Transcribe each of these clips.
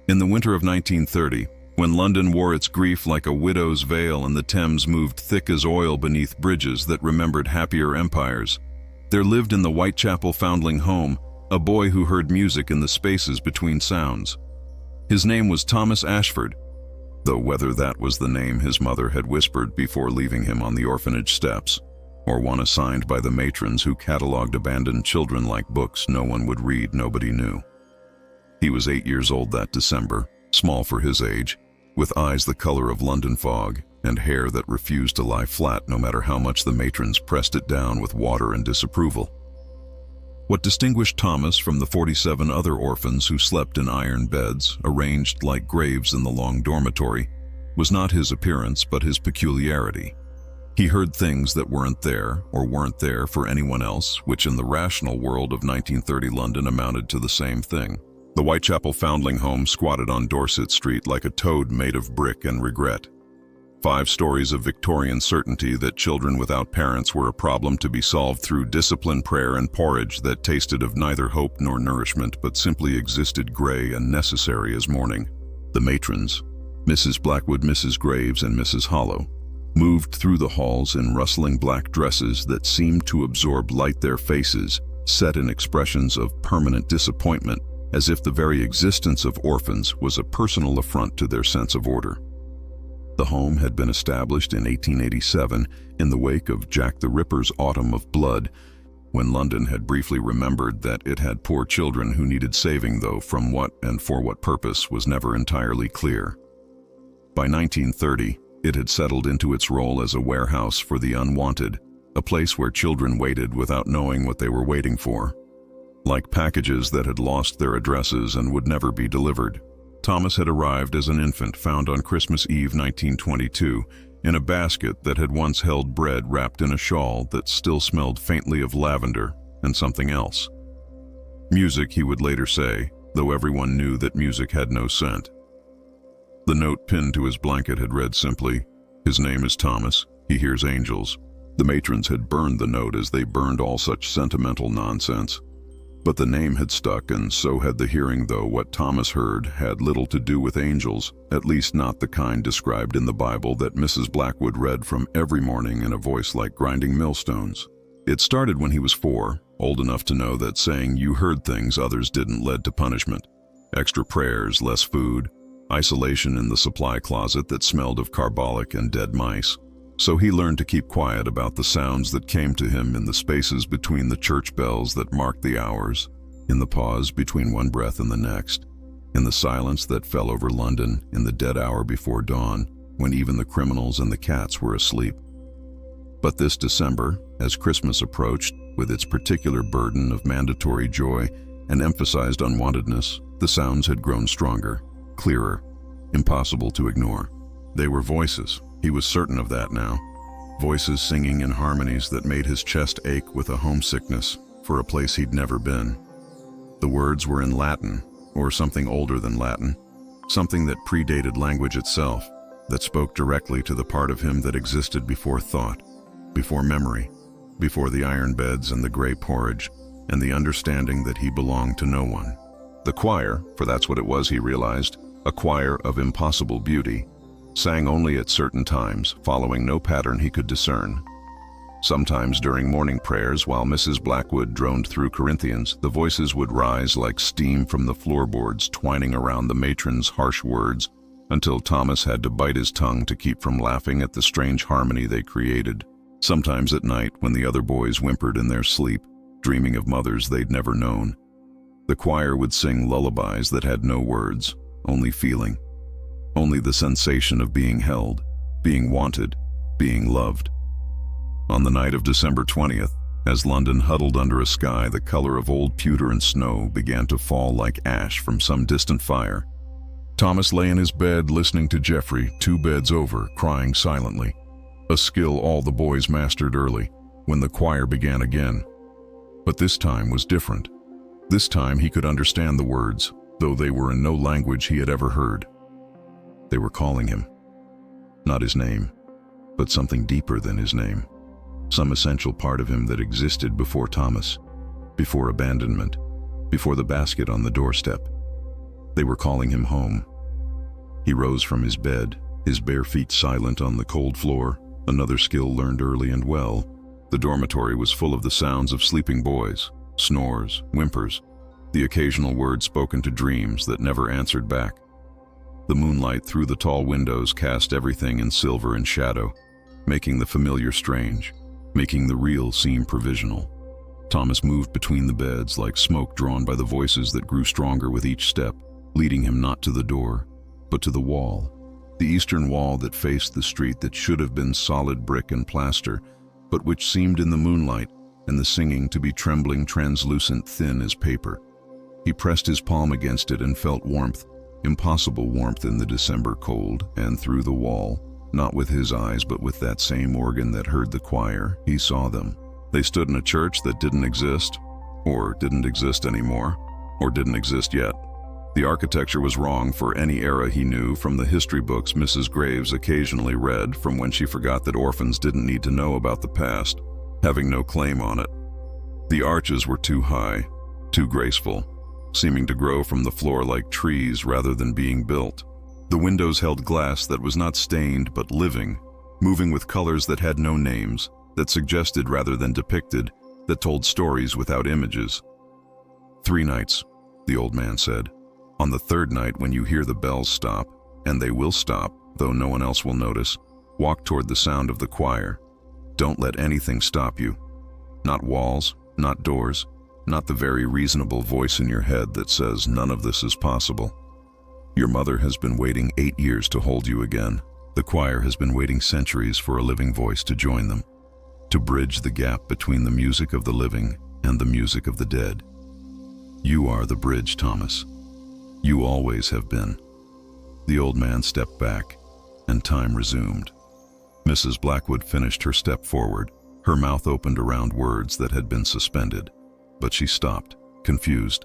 In the winter of 1930, when London wore its grief like a widow's veil and the Thames moved thick as oil beneath bridges that remembered happier empires, there lived in the Whitechapel Foundling Home a boy who heard music in the spaces between sounds. His name was Thomas Ashford, though whether that was the name his mother had whispered before leaving him on the orphanage steps, or one assigned by the matrons who catalogued abandoned children like books no one would read, nobody knew. He was 8 years old that December, small for his age, with eyes the color of London fog and hair that refused to lie flat no matter how much the matrons pressed it down with water and disapproval. What distinguished Thomas from the 47 other orphans who slept in iron beds, arranged like graves in the long dormitory, was not his appearance but his peculiarity. He heard things that weren't there for anyone else, which in the rational world of 1930 London amounted to the same thing. The Whitechapel Foundling Home squatted on Dorset Street like a toad made of brick and regret. 5 stories of Victorian certainty that children without parents were a problem to be solved through discipline, prayer, and porridge that tasted of neither hope nor nourishment but simply existed gray and necessary as morning. The matrons, Mrs. Blackwood, Mrs. Graves, and Mrs. Hollow, moved through the halls in rustling black dresses that seemed to absorb light, their faces set in expressions of permanent disappointment, as if the very existence of orphans was a personal affront to their sense of order. The home had been established in 1887 in the wake of Jack the Ripper's Autumn of Blood, when London had briefly remembered that it had poor children who needed saving, though from what and for what purpose was never entirely clear. By 1930, it had settled into its role as a warehouse for the unwanted, a place where children waited without knowing what they were waiting for, like packages that had lost their addresses and would never be delivered. Thomas had arrived as an infant found on Christmas Eve 1922 in a basket that had once held bread wrapped in a shawl that still smelled faintly of lavender and something else. Music, he would later say, though everyone knew that music had no scent. The note pinned to his blanket had read simply, "His name is Thomas, he hears angels." The matrons had burned the note as they burned all such sentimental nonsense. But the name had stuck, and so had the hearing, though what Thomas heard had little to do with angels, at least not the kind described in the Bible that Mrs. Blackwood read from every morning in a voice like grinding millstones. It started when he was 4, old enough to know that saying you heard things others didn't led to punishment. Extra prayers, less food, isolation in the supply closet that smelled of carbolic and dead mice. So he learned to keep quiet about the sounds that came to him in the spaces between the church bells that marked the hours, in the pause between one breath and the next, in the silence that fell over London in the dead hour before dawn, when even the criminals and the cats were asleep. But this December, as Christmas approached, with its particular burden of mandatory joy and emphasized unwantedness, the sounds had grown stronger, clearer, impossible to ignore. They were voices. He was certain of that now. Voices singing in harmonies that made his chest ache with a homesickness for a place he'd never been. The words were in Latin, or something older than Latin, something that predated language itself, that spoke directly to the part of him that existed before thought, before memory, before the iron beds and the gray porridge, and the understanding that he belonged to no one. The choir, for that's what it was, he realized, a choir of impossible beauty, sang only at certain times, following no pattern he could discern. Sometimes during morning prayers, while Mrs. Blackwood droned through Corinthians, the voices would rise like steam from the floorboards, twining around the matron's harsh words, until Thomas had to bite his tongue to keep from laughing at the strange harmony they created. Sometimes at night, when the other boys whimpered in their sleep, dreaming of mothers they'd never known, the choir would sing lullabies that had no words, only feeling. Only the sensation of being held, being wanted, being loved. On the night of December 20th, as London huddled under a sky the color of old pewter and snow began to fall like ash from some distant fire, Thomas lay in his bed listening to Geoffrey, 2 beds over, crying silently, a skill all the boys mastered early, when the choir began again. But this time was different. This time he could understand the words, though they were in no language he had ever heard. They were calling him. Not his name, but something deeper than his name. Some essential part of him that existed before Thomas, before abandonment, before the basket on the doorstep. They were calling him home. He rose from his bed, his bare feet silent on the cold floor, another skill learned early and well. The dormitory was full of the sounds of sleeping boys, snores, whimpers, the occasional word spoken to dreams that never answered back. The moonlight through the tall windows cast everything in silver and shadow, making the familiar strange, making the real seem provisional. Thomas moved between the beds like smoke drawn by the voices that grew stronger with each step, leading him not to the door, but to the wall. The eastern wall that faced the street that should have been solid brick and plaster, but which seemed in the moonlight and the singing to be trembling, translucent, thin as paper. He pressed his palm against it and felt warmth, impossible warmth in the December cold, and through the wall, not with his eyes but with that same organ that heard the choir, he saw them. They stood in a church that didn't exist, or didn't exist anymore, or didn't exist yet. The architecture was wrong for any era he knew from the history books Mrs. Graves occasionally read from when she forgot that orphans didn't need to know about the past, having no claim on it. The arches were too high, too graceful, seeming to grow from the floor like trees rather than being built. The windows held glass that was not stained but living, moving with colors that had no names, that suggested rather than depicted, that told stories without images. 3 nights, the old man said. On the 3rd night, when you hear the bells stop, and they will stop, though no one else will notice, walk toward the sound of the choir. Don't let anything stop you. Not walls, not doors, not the very reasonable voice in your head that says none of this is possible. Your mother has been waiting 8 years to hold you again. The choir has been waiting centuries for a living voice to join them, to bridge the gap between the music of the living and the music of the dead. You are the bridge, Thomas. You always have been. The old man stepped back, and time resumed. Mrs. Blackwood finished her step forward, her mouth opened around words that had been suspended, but she stopped, confused,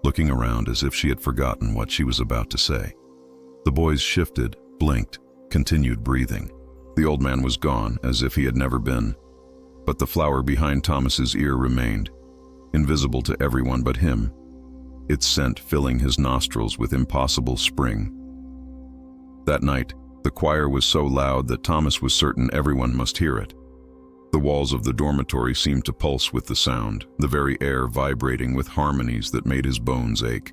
looking around as if she had forgotten what she was about to say. The boys shifted, blinked, continued breathing. The old man was gone, as if he had never been, but the flower behind Thomas's ear remained, invisible to everyone but him, its scent filling his nostrils with impossible spring. That night, the choir was so loud that Thomas was certain everyone must hear it. The walls of the dormitory seemed to pulse with the sound, the very air vibrating with harmonies that made his bones ache.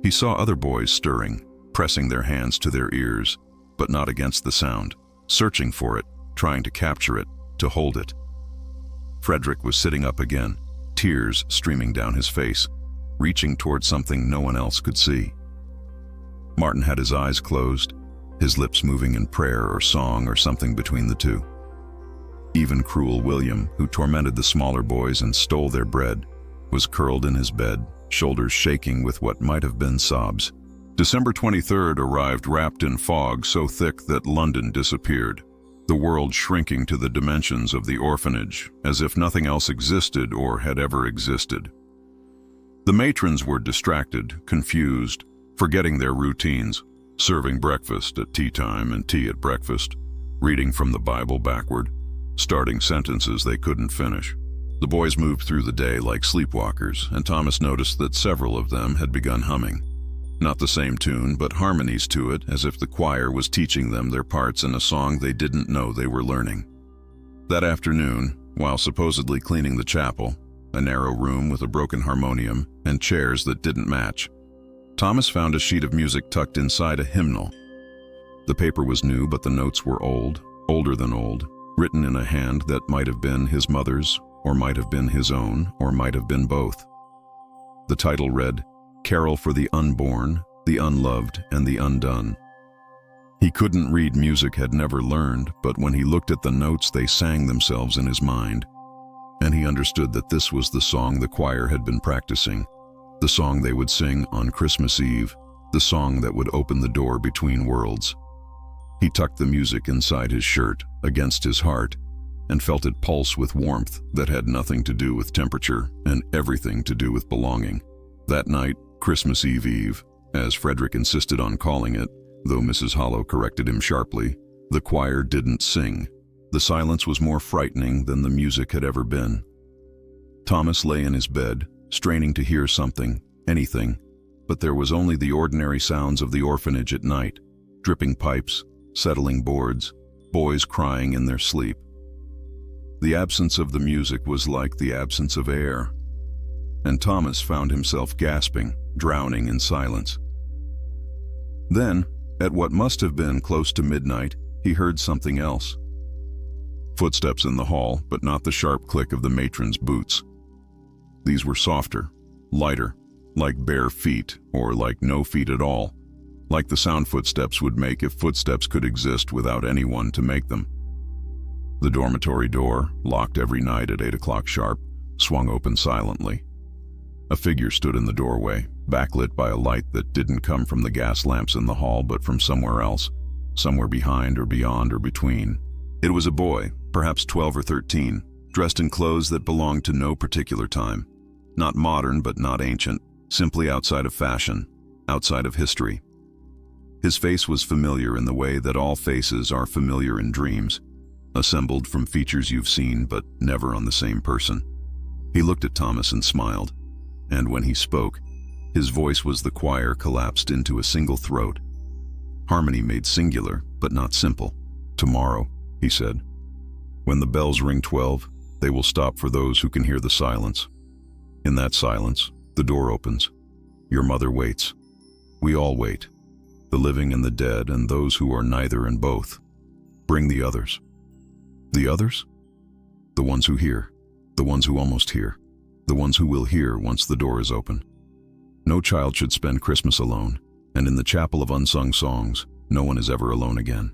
He saw other boys stirring, pressing their hands to their ears, but not against the sound, searching for it, trying to capture it, to hold it. Frederick was sitting up again, tears streaming down his face, reaching toward something no one else could see. Martin had his eyes closed, his lips moving in prayer or song or something between the two. Even cruel William, who tormented the smaller boys and stole their bread, was curled in his bed, shoulders shaking with what might have been sobs. December 23rd arrived wrapped in fog so thick that London disappeared, the world shrinking to the dimensions of the orphanage, as if nothing else existed or had ever existed. The matrons were distracted, confused, forgetting their routines, serving breakfast at tea time and tea at breakfast, reading from the Bible backward, starting sentences they couldn't finish. The boys moved through the day like sleepwalkers, and Thomas noticed that several of them had begun humming. Not the same tune, but harmonies to it, as if the choir was teaching them their parts in a song they didn't know they were learning. That afternoon, while supposedly cleaning the chapel, a narrow room with a broken harmonium and chairs that didn't match, Thomas found a sheet of music tucked inside a hymnal. The paper was new, but the notes were old, older than old, written in a hand that might have been his mother's, or might have been his own, or might have been both. The title read, "Carol for the Unborn, the Unloved, and the Undone." He couldn't read music, had never learned, but when he looked at the notes they sang themselves in his mind, and he understood that this was the song the choir had been practicing, the song they would sing on Christmas Eve, the song that would open the door between worlds. He tucked the music inside his shirt, against his heart, and felt it pulse with warmth that had nothing to do with temperature and everything to do with belonging. That night, Christmas Eve, as Frederick insisted on calling it, though Mrs. Hollow corrected him sharply, the choir didn't sing. The silence was more frightening than the music had ever been. Thomas lay in his bed, straining to hear something, anything, but there was only the ordinary sounds of the orphanage at night, dripping pipes, settling boards, boys crying in their sleep. The absence of the music was like the absence of air, and Thomas found himself gasping, drowning in silence. Then, at what must have been close to midnight, he heard something else. Footsteps in the hall, but not the sharp click of the matron's boots. These were softer, lighter, like bare feet, or like no feet at all, like the sound footsteps would make if footsteps could exist without anyone to make them. The dormitory door, locked every night at 8 o'clock sharp, swung open silently. A figure stood in the doorway, backlit by a light that didn't come from the gas lamps in the hall but from somewhere else, somewhere behind or beyond or between. It was a boy, perhaps 12 or 13, dressed in clothes that belonged to no particular time. Not modern but not ancient, simply outside of fashion, outside of history. His face was familiar in the way that all faces are familiar in dreams, assembled from features you've seen but never on the same person. He looked at Thomas and smiled, and when he spoke, his voice was the choir collapsed into a single throat. Harmony made singular, but not simple. "Tomorrow," he said. "When the bells ring 12, they will stop for those who can hear the silence. In that silence, the door opens. Your mother waits. We all wait. The living and the dead and those who are neither and both. Bring the others." The others? The ones who hear, the ones who almost hear, the ones who will hear once the door is open. No child should spend Christmas alone, and in the chapel of unsung songs, no one is ever alone again.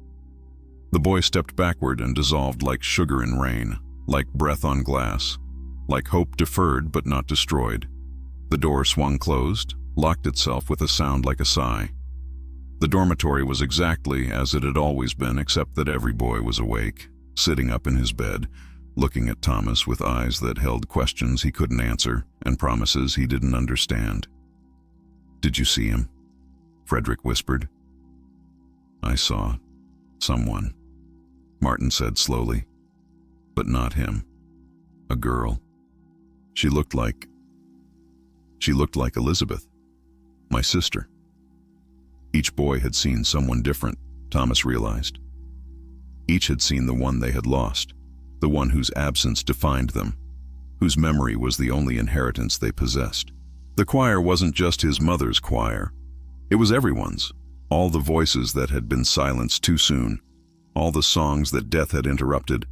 The boy stepped backward and dissolved like sugar in rain, like breath on glass, like hope deferred but not destroyed. The door swung closed, locked itself with a sound like a sigh. The dormitory was exactly as it had always been, except that every boy was awake, sitting up in his bed, looking at Thomas with eyes that held questions he couldn't answer and promises he didn't understand. "Did you see him?" Frederick whispered. "I saw someone," Martin said slowly. "But not him. A girl. She looked like Elizabeth, my sister." Each boy had seen someone different, Thomas realized. Each had seen the one they had lost, the one whose absence defined them, whose memory was the only inheritance they possessed. The choir wasn't just his mother's choir. It was everyone's, all the voices that had been silenced too soon, all the songs that death had interrupted,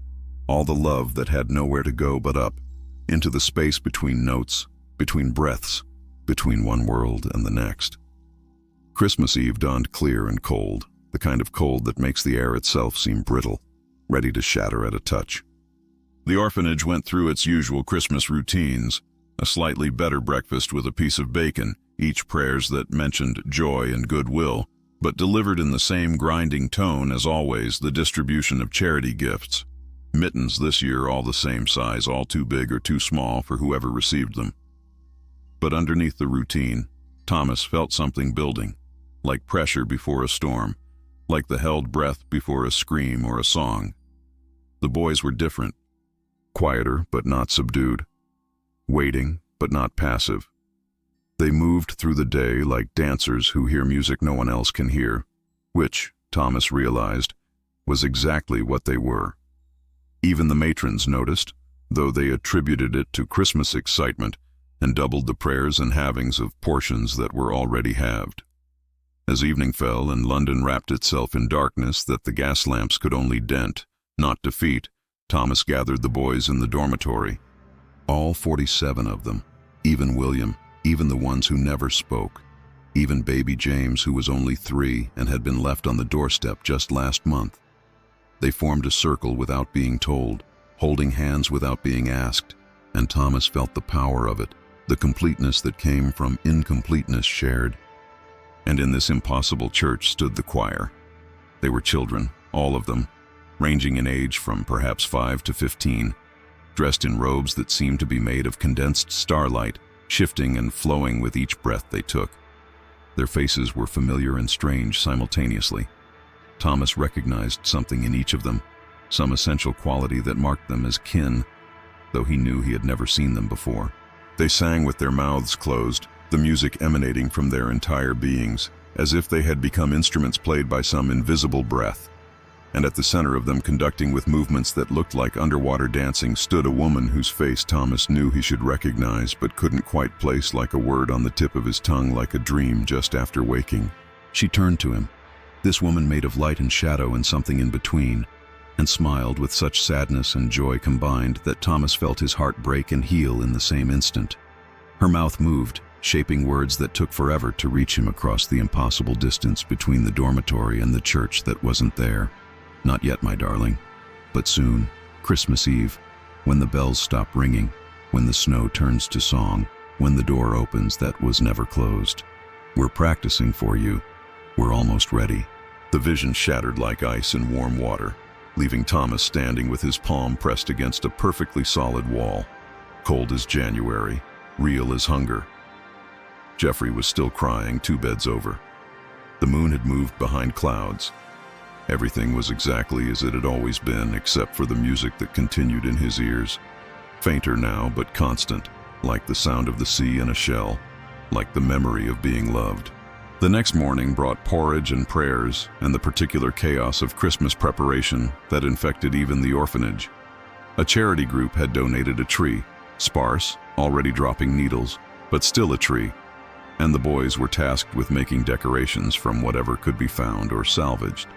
all the love that had nowhere to go but up, into the space between notes, between breaths, between one world and the next. Christmas Eve dawned clear and cold, the kind of cold that makes the air itself seem brittle, ready to shatter at a touch. The orphanage went through its usual Christmas routines, a slightly better breakfast with a piece of bacon, each prayers that mentioned joy and goodwill, but delivered in the same grinding tone as always the distribution of charity gifts. Mittens this year all the same size, all too big or too small for whoever received them. But underneath the routine, Thomas felt something building, like pressure before a storm, like the held breath before a scream or a song. The boys were different, quieter but not subdued, waiting but not passive. They moved through the day like dancers who hear music no one else can hear, which, Thomas realized, was exactly what they were. Even the matrons noticed, though they attributed it to Christmas excitement and doubled the prayers and halvings of portions that were already halved. As evening fell and London wrapped itself in darkness that the gas lamps could only dent, not defeat, Thomas gathered the boys in the dormitory. All 47 of them, even William, even the ones who never spoke, even baby James, who was only 3 and had been left on the doorstep just last month. They formed a circle without being told, holding hands without being asked, and Thomas felt the power of it, the completeness that came from incompleteness shared. And in this impossible church stood the choir. They were children, all of them, ranging in age from perhaps 5 to 15, dressed in robes that seemed to be made of condensed starlight, shifting and flowing with each breath they took. Their faces were familiar and strange simultaneously. Thomas recognized something in each of them, some essential quality that marked them as kin, though he knew he had never seen them before. They sang with their mouths closed, the music emanating from their entire beings, as if they had become instruments played by some invisible breath. And at the center of them, conducting with movements that looked like underwater dancing, stood a woman whose face Thomas knew he should recognize but couldn't quite place, like a word on the tip of his tongue, like a dream just after waking. She turned to him, this woman made of light and shadow and something in between, and smiled with such sadness and joy combined that Thomas felt his heart break and heal in the same instant. Her mouth moved, shaping words that took forever to reach him across the impossible distance between the dormitory and the church that wasn't there. Not yet, my darling, but soon, Christmas Eve, when the bells stop ringing, when the snow turns to song, when the door opens that was never closed. We're practicing for you. We're almost ready. The vision shattered like ice in warm water, leaving Thomas standing with his palm pressed against a perfectly solid wall. Cold as January, real as hunger. Jeffrey was still crying 2 beds over. The moon had moved behind clouds. Everything was exactly as it had always been, except for the music that continued in his ears. Fainter now, but constant, like the sound of the sea in a shell, like the memory of being loved. The next morning brought porridge and prayers and the particular chaos of Christmas preparation that infected even the orphanage. A charity group had donated a tree, sparse, already dropping needles, but still a tree, and the boys were tasked with making decorations from whatever could be found or salvaged.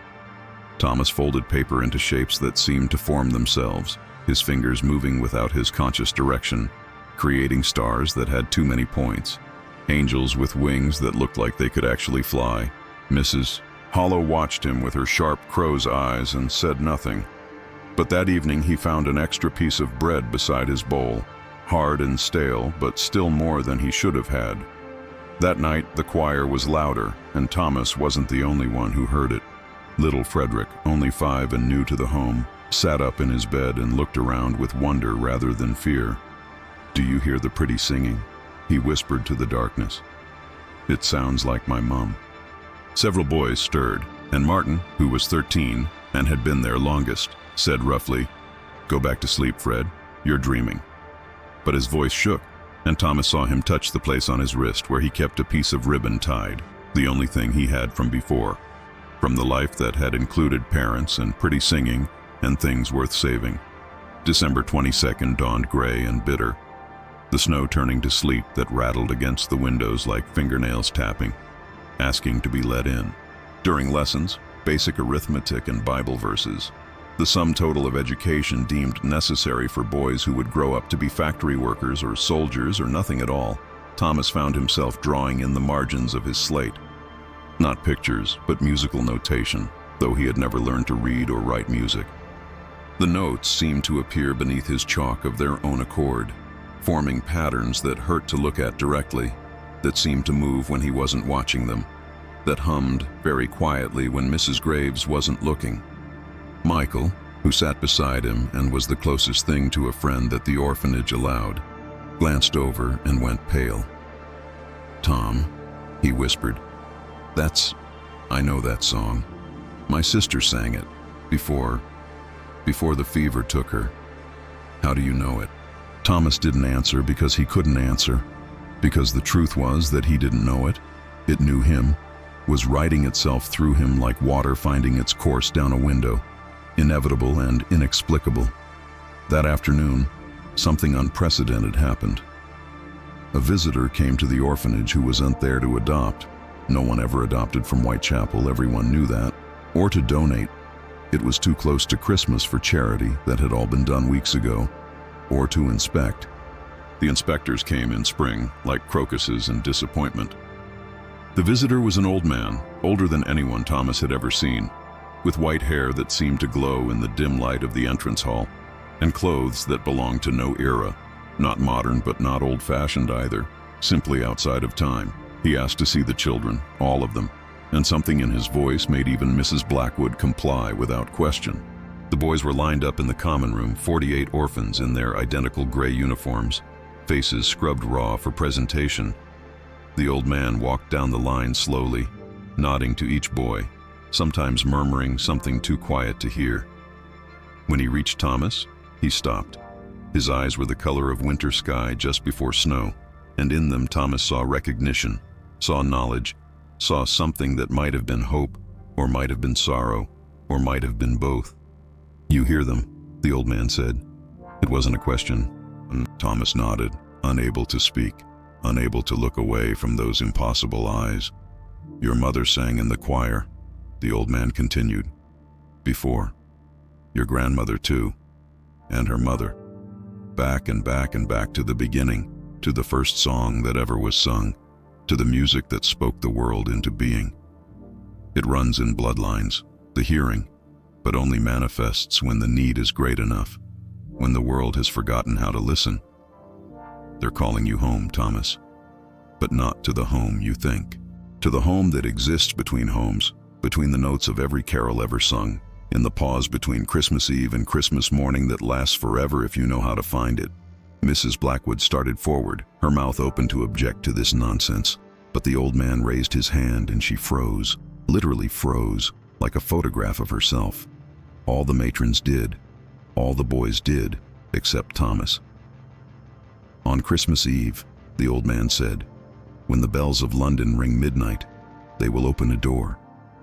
Thomas folded paper into shapes that seemed to form themselves, his fingers moving without his conscious direction, creating stars that had too many points, angels with wings that looked like they could actually fly. Mrs. Hollow watched him with her sharp crow's eyes and said nothing. But that evening he found an extra piece of bread beside his bowl, hard and stale, but still more than he should have had. That night the choir was louder, and Thomas wasn't the only one who heard it. Little Frederick, only 5 and new to the home, sat up in his bed and looked around with wonder rather than fear. "Do you hear the pretty singing?" he whispered to the darkness. "It sounds like my mom." Several boys stirred, and Martin, who was 13 and had been there longest, said roughly, "Go back to sleep, Fred. You're dreaming." But his voice shook, and Thomas saw him touch the place on his wrist where he kept a piece of ribbon tied, the only thing he had from before, from the life that had included parents and pretty singing and things worth saving. December 22nd dawned gray and bitter, the snow turning to sleet that rattled against the windows like fingernails tapping, asking to be let in. During lessons, basic arithmetic and Bible verses, the sum total of education deemed necessary for boys who would grow up to be factory workers or soldiers or nothing at all, Thomas found himself drawing in the margins of his slate. Not pictures, but musical notation, though he had never learned to read or write music. The notes seemed to appear beneath his chalk of their own accord, forming patterns that hurt to look at directly, that seemed to move when he wasn't watching them, that hummed very quietly when Mrs. Graves wasn't looking. Michael, who sat beside him and was the closest thing to a friend that the orphanage allowed, glanced over and went pale. "Tom," he whispered, I know that song. My sister sang it, before the fever took her. How do you know it?" Thomas didn't answer because he couldn't answer, because the truth was that he didn't know it. It knew him, was writing itself through him like water finding its course down a window, inevitable and inexplicable. That afternoon, something unprecedented happened. A visitor came to the orphanage who wasn't there to adopt. No one ever adopted from Whitechapel, everyone knew that, or to donate. It was too close to Christmas for charity that had all been done weeks ago, or to inspect. The inspectors came in spring, like crocuses and disappointment. The visitor was an old man, older than anyone Thomas had ever seen, with white hair that seemed to glow in the dim light of the entrance hall, and clothes that belonged to no era, not modern but not old-fashioned either, simply outside of time. He asked to see the children, all of them, and something in his voice made even Mrs. Blackwood comply without question. The boys were lined up in the common room, 48 orphans in their identical gray uniforms, faces scrubbed raw for presentation. The old man walked down the line slowly, nodding to each boy, sometimes murmuring something too quiet to hear. When he reached Thomas, he stopped. His eyes were the color of winter sky just before snow, and in them Thomas saw recognition, saw knowledge, saw something that might have been hope, or might have been sorrow, or might have been both. "You hear them," the old man said. It wasn't a question, and Thomas nodded, unable to speak, unable to look away from those impossible eyes. "Your mother sang in the choir," the old man continued. "Before. Your grandmother too, and her mother. Back and back and back to the beginning, to the first song that ever was sung, to the music that spoke the world into being. It runs in bloodlines, the hearing, but only manifests when the need is great enough, when the world has forgotten how to listen. They're calling you home, Thomas, but not to the home you think. To the home that exists between homes, between the notes of every carol ever sung, in the pause between Christmas Eve and Christmas morning that lasts forever if you know how to find it." Mrs. Blackwood started forward, her mouth open to object to this nonsense, but the old man raised his hand and she froze, literally froze, like a photograph of herself. All the matrons did, all the boys did, except Thomas. "On Christmas Eve," the old man said, "when the bells of London ring midnight, they will open a door.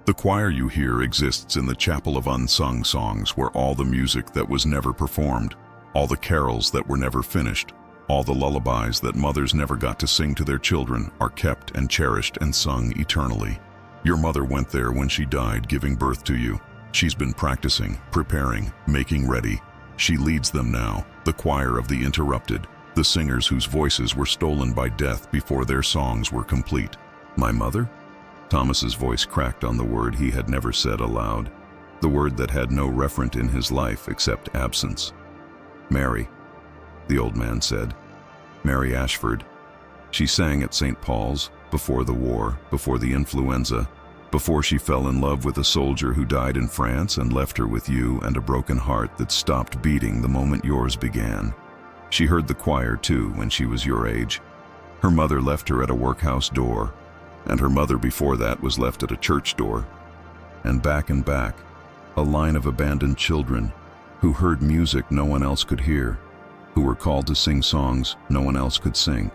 The choir you hear exists in the chapel of unsung songs, where all the music that was never performed, all the carols that were never finished, all the lullabies that mothers never got to sing to their children are kept and cherished and sung eternally. Your mother went there when she died, giving birth to you. She's been practicing, preparing, making ready. She leads them now, the choir of the interrupted, the singers whose voices were stolen by death before their songs were complete." "My mother?" Thomas's voice cracked on the word he had never said aloud, the word that had no referent in his life except absence. "Mary," the old man said. "Mary Ashford. She sang at St. Paul's, before the war, before the influenza, before she fell in love with a soldier who died in France and left her with you and a broken heart that stopped beating the moment yours began. She heard the choir too when she was your age. Her mother left her at a workhouse door, and her mother before that was left at a church door. And back, a line of abandoned children who heard music no one else could hear, who were called to sing songs no one else could sing."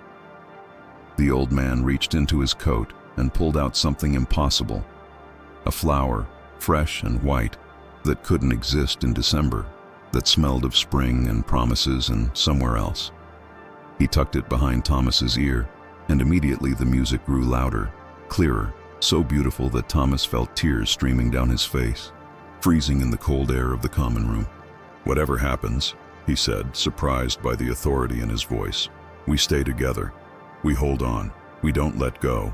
The old man reached into his coat and pulled out something impossible, a flower, fresh and white, that couldn't exist in December, that smelled of spring and promises and somewhere else. He tucked it behind Thomas's ear, and immediately the music grew louder, clearer, so beautiful that Thomas felt tears streaming down his face, freezing in the cold air of the common room. "Whatever happens," he said, surprised by the authority in his voice, "we stay together. We hold on. We don't let go."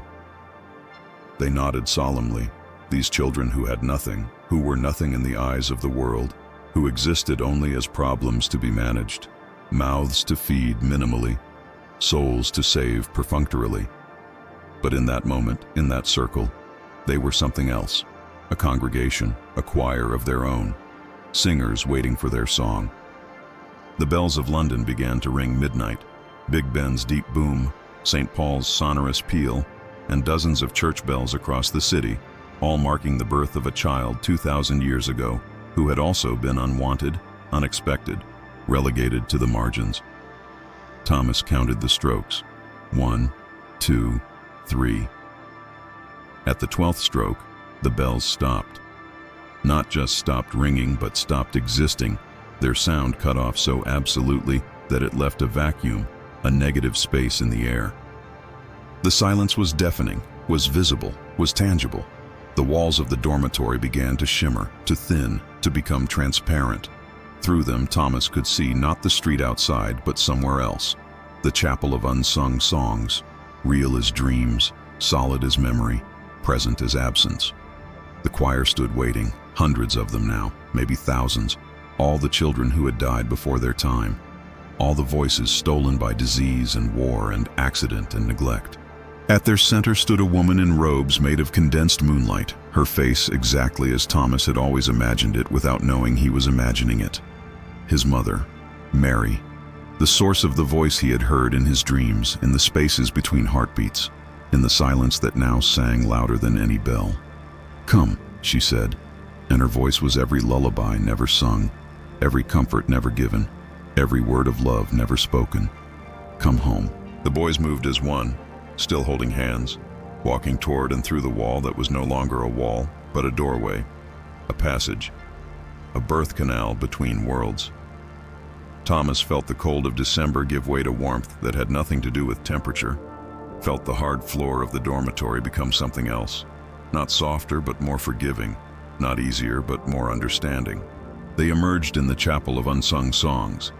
They nodded solemnly, these children who had nothing, who were nothing in the eyes of the world, who existed only as problems to be managed, mouths to feed minimally, souls to save perfunctorily. But in that moment, in that circle, they were something else, a congregation, a choir of their own, singers waiting for their song. The bells of London began to ring midnight, Big Ben's deep boom, St. Paul's sonorous peal, and dozens of church bells across the city, all marking the birth of a child 2,000 years ago who had also been unwanted, unexpected, relegated to the margins. Thomas counted the strokes. 1, 2, 3. At the 12th stroke, the bells stopped. Not just stopped ringing, but stopped existing, their sound cut off so absolutely that it left a vacuum, a negative space in the air. The silence was deafening, was visible, was tangible. The walls of the dormitory began to shimmer, to thin, to become transparent. Through them, Thomas could see not the street outside, but somewhere else. The chapel of unsung songs, real as dreams, solid as memory, present as absence. The choir stood waiting, hundreds of them now, maybe thousands, all the children who had died before their time, all the voices stolen by disease and war and accident and neglect. At their center stood a woman in robes made of condensed moonlight, her face exactly as Thomas had always imagined it without knowing he was imagining it. His mother, Mary, the source of the voice he had heard in his dreams, in the spaces between heartbeats, in the silence that now sang louder than any bell. "Come," she said, and her voice was every lullaby never sung, every comfort never given, every word of love never spoken. "Come home." The boys moved as one, still holding hands, walking toward and through the wall that was no longer a wall, but a doorway, a passage, a birth canal between worlds. Thomas felt the cold of December give way to warmth that had nothing to do with temperature, felt the hard floor of the dormitory become something else, not softer but more forgiving, not easier but more understanding. They emerged in the chapel of unsung songs,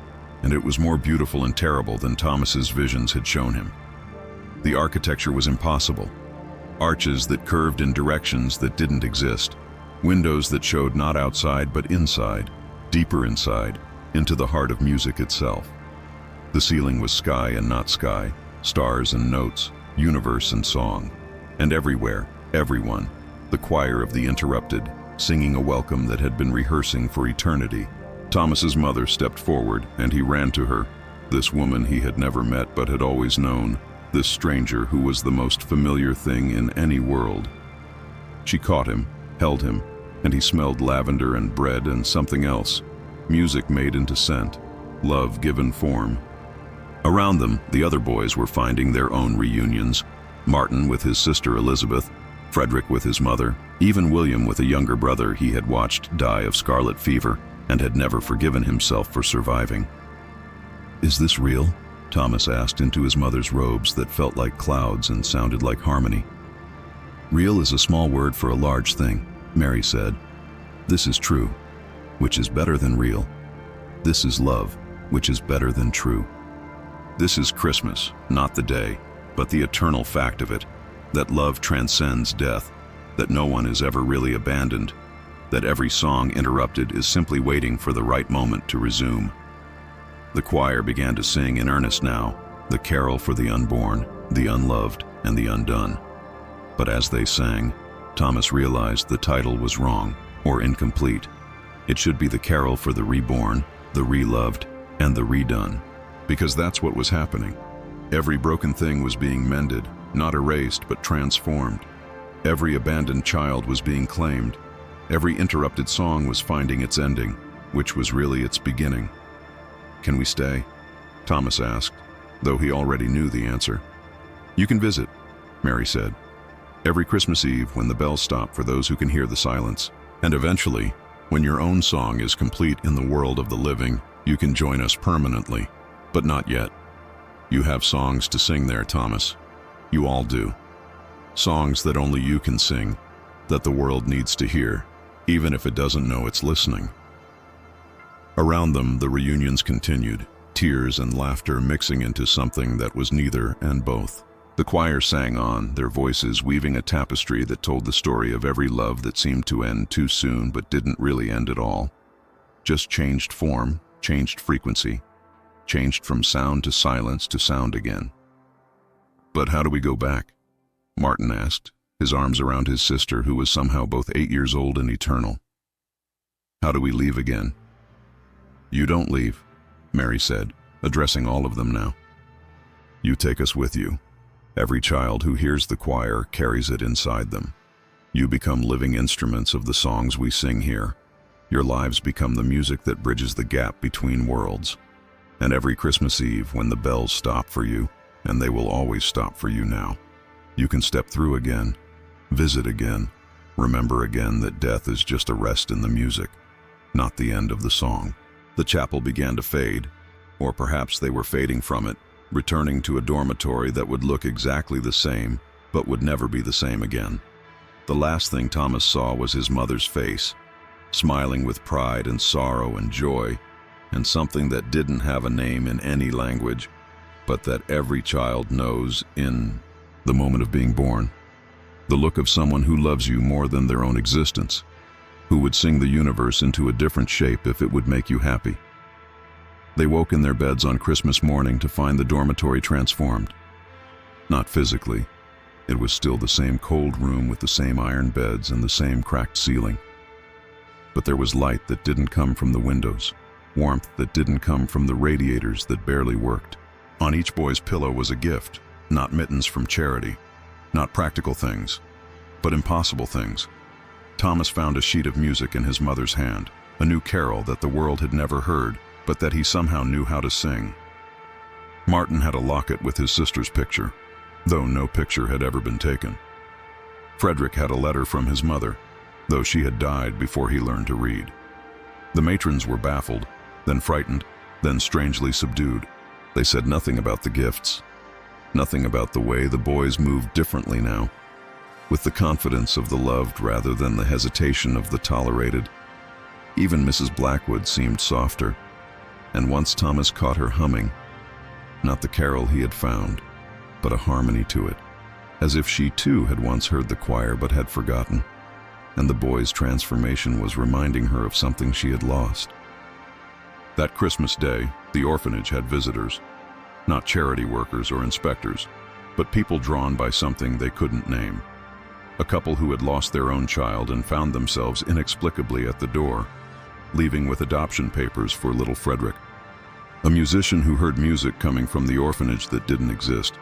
and it was more beautiful and terrible than Thomas's visions had shown him. The architecture was impossible. Arches that curved in directions that didn't exist, windows that showed not outside but inside, deeper inside, into the heart of music itself. The ceiling was sky and not sky, stars and notes, universe and song. And everywhere, everyone, the choir of the interrupted, singing a welcome that had been rehearsing for eternity. Thomas's mother stepped forward, and he ran to her, this woman he had never met but had always known, this stranger who was the most familiar thing in any world. She caught him, held him, and he smelled lavender and bread and something else, music made into scent, love given form. Around them, the other boys were finding their own reunions, Martin with his sister Elizabeth, Frederick with his mother, even William with a younger brother he had watched die of scarlet fever and had never forgiven himself for surviving. "Is this real?" Thomas asked into his mother's robes that felt like clouds and sounded like harmony. "Real is a small word for a large thing," Mary said. "This is true, which is better than real. This is love, which is better than true. This is Christmas, not the day, but the eternal fact of it, that love transcends death, that no one is ever really abandoned, that every song interrupted is simply waiting for the right moment to resume." The choir began to sing in earnest now, the carol for the unborn, the unloved, and the undone. But as they sang, Thomas realized the title was wrong or incomplete. It should be the carol for the reborn, the reloved, and the redone, because that's what was happening. Every broken thing was being mended, not erased but transformed. Every abandoned child was being claimed. Every interrupted song was finding its ending, which was really its beginning. "Can we stay?" Thomas asked, though he already knew the answer. "You can visit," Mary said. "Every Christmas Eve when the bells stop for those who can hear the silence. And eventually, when your own song is complete in the world of the living, you can join us permanently. But not yet. You have songs to sing there, Thomas. You all do. Songs that only you can sing, that the world needs to hear, even if it doesn't know it's listening." Around them, the reunions continued, tears and laughter mixing into something that was neither and both. The choir sang on, their voices weaving a tapestry that told the story of every love that seemed to end too soon but didn't really end at all. Just changed form, changed frequency, changed from sound to silence to sound again. "But how do we go back?" Martin asked, his arms around his sister, who was somehow both 8 years old and eternal. "How do we leave again?" "You don't leave," Mary said, addressing all of them now. "You take us with you. Every child who hears the choir carries it inside them. You become living instruments of the songs we sing here. Your lives become the music that bridges the gap between worlds. And every Christmas Eve when the bells stop for you, and they will always stop for you now, you can step through again, visit again, remember again that death is just a rest in the music, not the end of the song." The chapel began to fade, or perhaps they were fading from it, returning to a dormitory that would look exactly the same, but would never be the same again. The last thing Thomas saw was his mother's face, smiling with pride and sorrow and joy, and something that didn't have a name in any language, but that every child knows in the moment of being born. The look of someone who loves you more than their own existence, who would sing the universe into a different shape if it would make you happy. They woke in their beds on Christmas morning to find the dormitory transformed. Not physically. It was still the same cold room with the same iron beds and the same cracked ceiling. But there was light that didn't come from the windows, warmth that didn't come from the radiators that barely worked. On each boy's pillow was a gift, not mittens from charity, not practical things, but impossible things. Thomas found a sheet of music in his mother's hand, a new carol that the world had never heard, but that he somehow knew how to sing. Martin had a locket with his sister's picture, though no picture had ever been taken. Frederick had a letter from his mother, though she had died before he learned to read. The matrons were baffled, then frightened, then strangely subdued. They said nothing about the gifts, nothing about the way the boys moved differently now, with the confidence of the loved rather than the hesitation of the tolerated. Even Mrs. Blackwood seemed softer, and once Thomas caught her humming, not the carol he had found, but a harmony to it, as if she too had once heard the choir but had forgotten, and the boy's transformation was reminding her of something she had lost. That Christmas day, the orphanage had visitors, not charity workers or inspectors, but people drawn by something they couldn't name. A couple who had lost their own child and found themselves inexplicably at the door, leaving with adoption papers for little Frederick. A musician who heard music coming from the orphanage that didn't exist,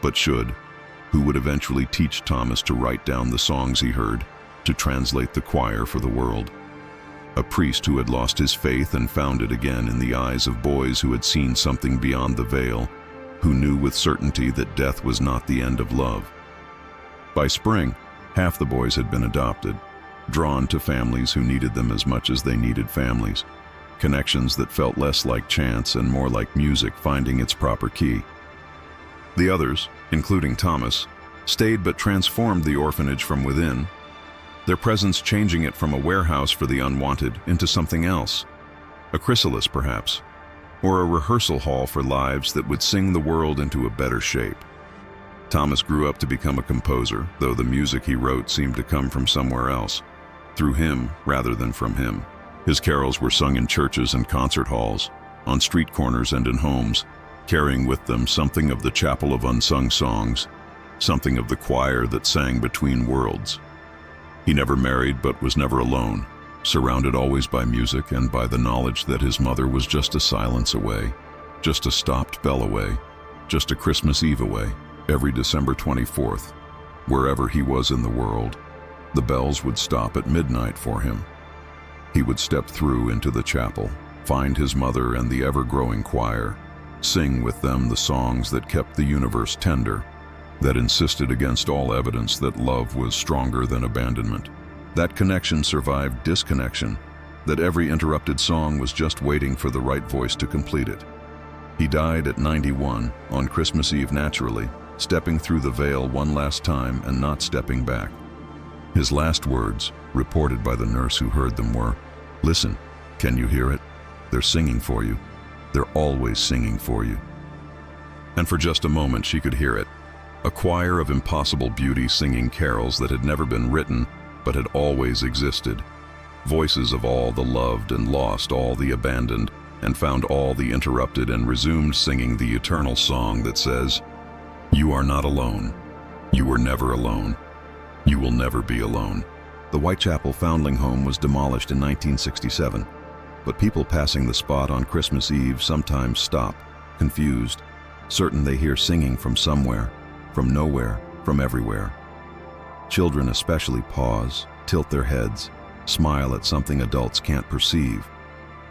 but should, who would eventually teach Thomas to write down the songs he heard, to translate the choir for the world. A priest who had lost his faith and found it again in the eyes of boys who had seen something beyond the veil, who knew with certainty that death was not the end of love. By spring, half the boys had been adopted, drawn to families who needed them as much as they needed families, connections that felt less like chance and more like music finding its proper key. The others, including Thomas, stayed but transformed the orphanage from within, their presence changing it from a warehouse for the unwanted into something else, a chrysalis perhaps, or a rehearsal hall for lives that would sing the world into a better shape. Thomas grew up to become a composer, though the music he wrote seemed to come from somewhere else, through him rather than from him. His carols were sung in churches and concert halls, on street corners and in homes, carrying with them something of the chapel of unsung songs, something of the choir that sang between worlds. He never married but was never alone, surrounded always by music and by the knowledge that his mother was just a silence away, just a stopped bell away, just a Christmas Eve away. Every December 24th, wherever he was in the world, the bells would stop at midnight for him. He would step through into the chapel, find his mother and the ever-growing choir, sing with them the songs that kept the universe tender, that insisted against all evidence that love was stronger than abandonment. That connection survived disconnection, that every interrupted song was just waiting for the right voice to complete it. He died at 91, on Christmas Eve naturally, stepping through the veil one last time and not stepping back. His last words, reported by the nurse who heard them, were, "Listen, can you hear it? They're singing for you. They're always singing for you." And for just a moment she could hear it, a choir of impossible beauty singing carols that had never been written but had always existed, voices of all the loved and lost, all the abandoned, and found all the interrupted and resumed singing the eternal song that says, "You are not alone. You were never alone. You will never be alone." The Whitechapel Foundling Home was demolished in 1967, but people passing the spot on Christmas Eve sometimes stop, confused, certain they hear singing from somewhere, from nowhere, from everywhere. Children especially pause, tilt their heads, smile at something adults can't perceive.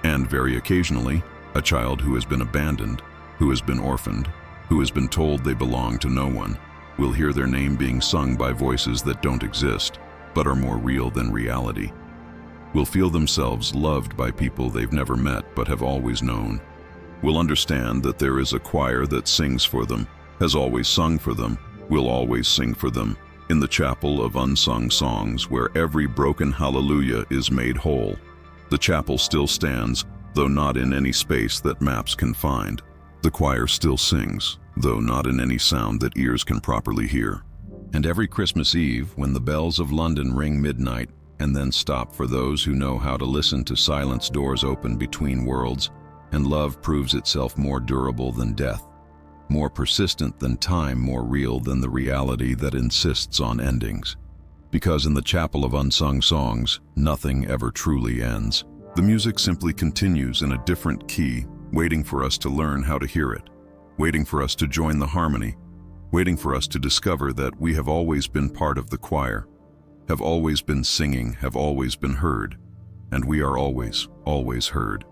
And very occasionally, a child who has been abandoned, who has been orphaned, who has been told they belong to no one, will hear their name being sung by voices that don't exist, but are more real than reality. Will feel themselves loved by people they've never met but have always known. Will understand that there is a choir that sings for them, has always sung for them, will always sing for them, in the chapel of unsung songs where every broken hallelujah is made whole. The chapel still stands, though not in any space that maps can find. The choir still sings, though not in any sound that ears can properly hear. And every Christmas Eve, when the bells of London ring midnight and then stop for those who know how to listen to silence doors open between worlds, and love proves itself more durable than death, more persistent than time, more real than the reality that insists on endings. Because in the chapel of unsung songs, nothing ever truly ends. The music simply continues in a different key, waiting for us to learn how to hear it, waiting for us to join the harmony, waiting for us to discover that we have always been part of the choir, have always been singing, have always been heard, and we are always, always heard.